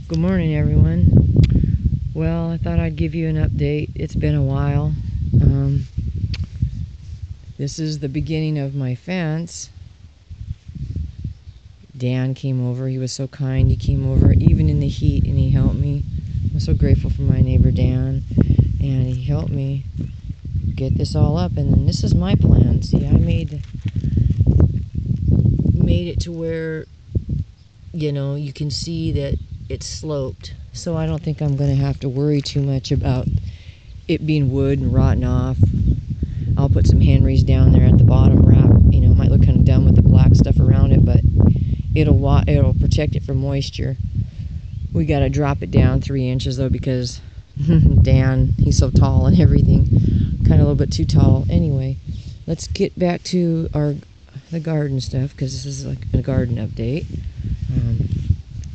Good morning, everyone. Well, I thought I'd give you an update. It's been a while. This is the beginning of my fence. Dan came over. He was so kind. He came over even in the heat and he helped me. I'm so grateful for my neighbor Dan, and he helped me get this all up. And then this is my plan. See, I made it to where, you can see that it's sloped, so I don't think I'm going to have to worry too much about it being wood and rotting off. I'll put some Henrys down there at the bottom wrap. It might look kind of dumb with the black stuff around it, but it'll protect it from moisture. We got to drop it down 3 inches though, because Dan, he's so tall and everything, kind of a little bit too tall. Anyway, let's get back to the garden stuff, because this is like a garden update.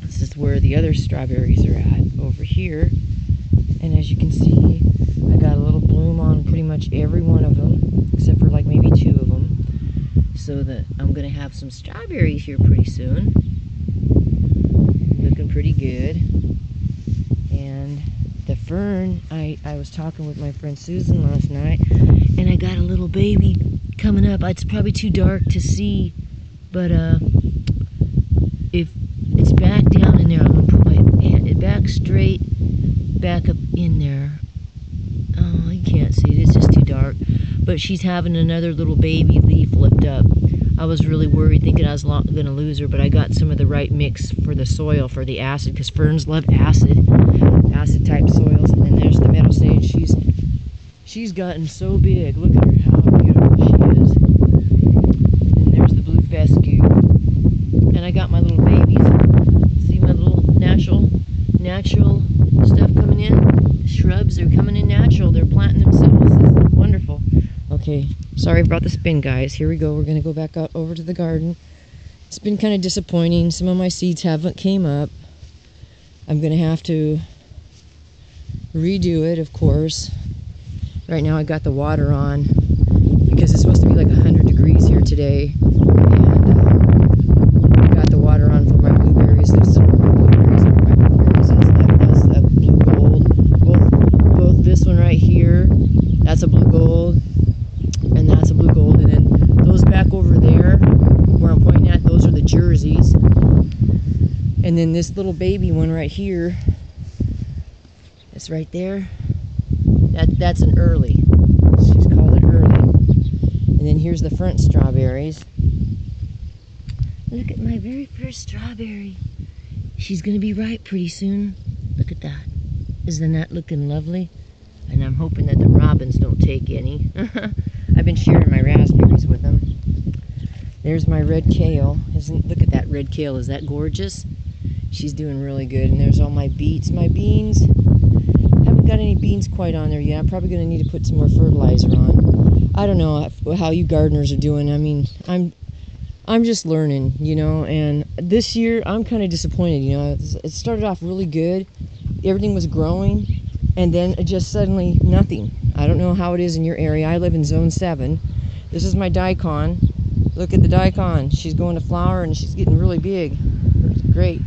This is where the other strawberries are at, over here. And as you can see, I got a little bloom on pretty much every one of them, except for like maybe 2 of them. So that I'm going to have some strawberries here pretty soon. Looking pretty good. And the fern, I was talking with my friend Susan last night, and I got a little baby coming up. It's probably too dark to see, but if it's back down in there, I'm going to put my hand back straight, back up in there. Oh, you can't see it, it's just too dark. But she's having another little baby leaf lift up. I was really worried, thinking I was going to lose her, but I got some of the right mix for the soil, for the acid, because ferns love acid type soils. And then there's the meadow sage. She's gotten so big. Look at her, how beautiful she is. And there's the blue fescue. And I got my little babies. See my little natural stuff coming in? Shrubs are coming in natural. They're planting themselves. This is wonderful. Okay, sorry about the spin, guys. Here we go. We're going to go back out over to the garden. It's been kind of disappointing. Some of my seeds haven't came up. I'm going to have to redo it, of course. Right now I got the water on because it's supposed to be like 100 degrees here today. And got the water on for my blueberries. There's some blueberries and my blueberries. That's a blue gold. Both this one right here, that's a blue gold, and that's a blue gold. And then those back over there, where I'm pointing at, those are the jerseys. And then this little baby one right here, it's right there. That's an early. She's called it early. And then here's the front strawberries. Look at my very first strawberry. She's going to be ripe pretty soon. Look at that. Isn't that looking lovely? And I'm hoping that the robins don't take any. I've been sharing my raspberries with them. There's my red kale. Look at that red kale. Is that gorgeous? She's doing really good. And there's all my beets. My beans, haven't got any beans quite on there yet. I'm probably going to need to put some more fertilizer on. I don't know how you gardeners are doing. I mean, I'm just learning, and this year I'm kind of disappointed. It started off really good. Everything was growing, and then it just suddenly nothing. I don't know how it is in your area. I live in Zone 7. This is my daikon. Look at the daikon. She's going to flower, and she's getting really big. It's great.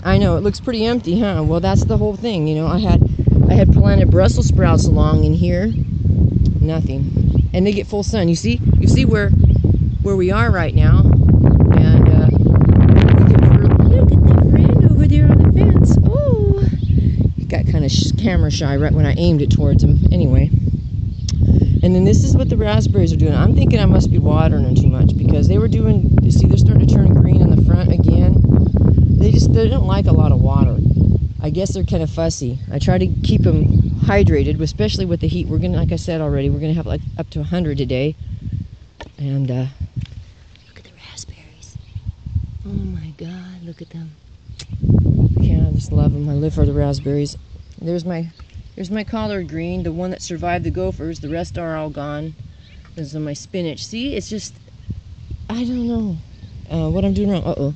I know it looks pretty empty, huh? Well, that's the whole thing. I had planted Brussels sprouts along in here. Nothing. And they get full sun. You see where we are right now. And look at the friend over there on the fence. Oh, he got kind of camera shy right when I aimed it towards him. Anyway. And then this is what the raspberries are doing. I'm thinking I must be watering them too much, because they're starting to turn green in the front again. They don't like a lot of water. I guess they're kind of fussy. I try to keep them hydrated, especially with the heat. We're going to, like I said already, we're going to have like up to 100 today. And look at the raspberries. Oh my God, look at them. I just love them. I live for the raspberries. There's my collard green, the one that survived the gophers. The rest are all gone. This is my spinach. See, it's just, I don't know what I'm doing wrong. Uh-oh.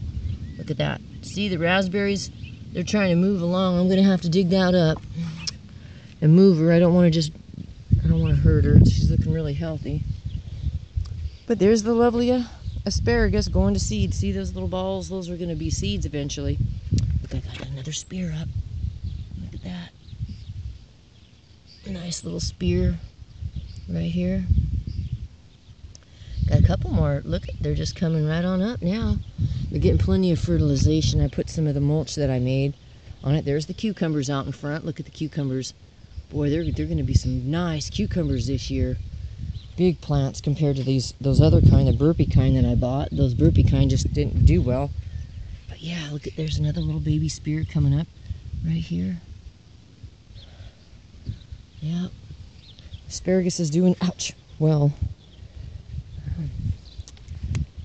Look at that. See, the raspberries, they're trying to move along. I'm going to have to dig that up and move her. I don't want to hurt her. She's looking really healthy. But there's the lovely asparagus going to seed. See those little balls? Those are going to be seeds eventually. Look, I got another spear up. Look at that. Nice little spear right here. Got a couple more. Look, they're just coming right on up now. They're getting plenty of fertilization. I put some of the mulch that I made on it. There's the cucumbers out in front. Look at the cucumbers. Boy, they're going to be some nice cucumbers this year. Big plants compared to those other kind, the burpee kind that I bought. Those burpee kind just didn't do well. But yeah, look at, there's another little baby spear coming up right here. Yeah. Asparagus is doing, ouch, well.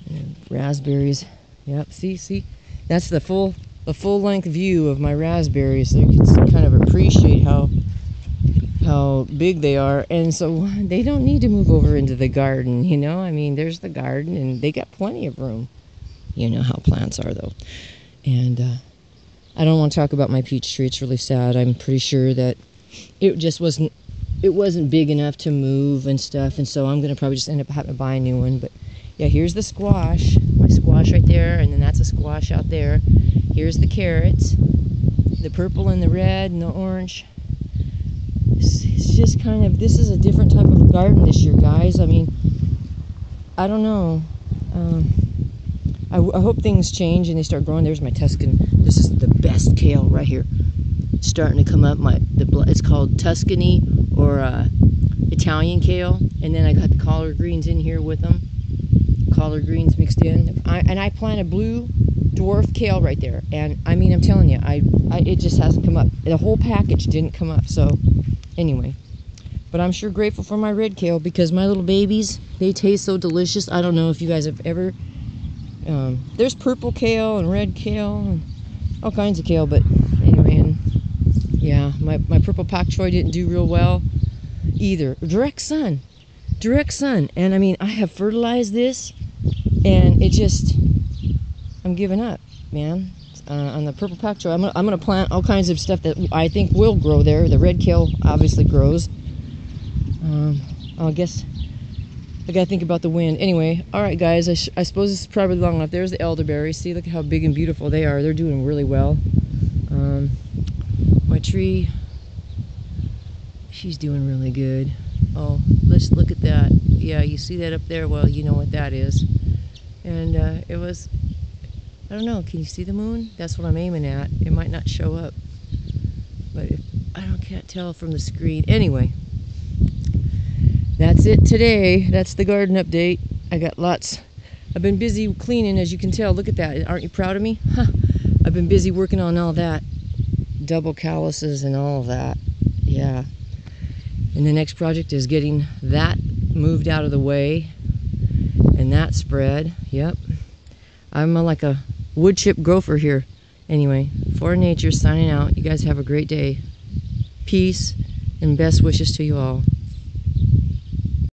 And raspberries. Yep, see? That's the full length view of my raspberries. So you can kind of appreciate how big they are, and so they don't need to move over into the garden, you know. I mean, there's the garden and they got plenty of room. You know how plants are, though. And I don't want to talk about my peach tree. It's really sad. I'm pretty sure that it just wasn't big enough to move and stuff, and so I'm gonna probably just end up having to buy a new one. But yeah, here's the squash, my squash right there, and then that's a squash out there. Here's the carrots, the purple and the red and the orange. It's just kind of, this is a different type of a garden this year, guys. I mean, I don't know. I hope things change and they start growing. There's my Tuscan. This is the best kale right here. It's starting to come up. It's called Tuscany or Italian kale. And then I got the collard greens in here with them. Collard greens mixed in. And I planted blue dwarf kale right there. And I mean, I'm telling you, it just hasn't come up. The whole package didn't come up. So anyway, but I'm sure grateful for my red kale because my little babies, they taste so delicious. I don't know if you guys have ever, there's purple kale and red kale and all kinds of kale, but anyway, and yeah, my purple pak choi didn't do real well either. Direct sun, and I mean, I have fertilized this and it just, I'm giving up, man. On the purple pak choi, I'm gonna plant all kinds of stuff that I think will grow there. The red kale obviously grows. I guess I gotta think about the wind. Anyway, all right, guys. I suppose this is probably long enough. There's the elderberries. See, look at how big and beautiful they are. They're doing really well. My tree, she's doing really good. Oh, let's look at that. Yeah, you see that up there? Well, you know what that is. And it was, I don't know, can you see the moon? That's what I'm aiming at. It might not show up, but can't tell from the screen. Anyway, that's it today. That's the garden update. I got lots. I've been busy cleaning, as you can tell. Look at that. Aren't you proud of me? Huh. I've been busy working on all that. Double calluses and all of that. Yeah. And the next project is getting that moved out of the way and that spread. Yep. I'm like a wood chip gopher here. Anyway, For Nature signing out. You guys have a great day. Peace and best wishes to you all.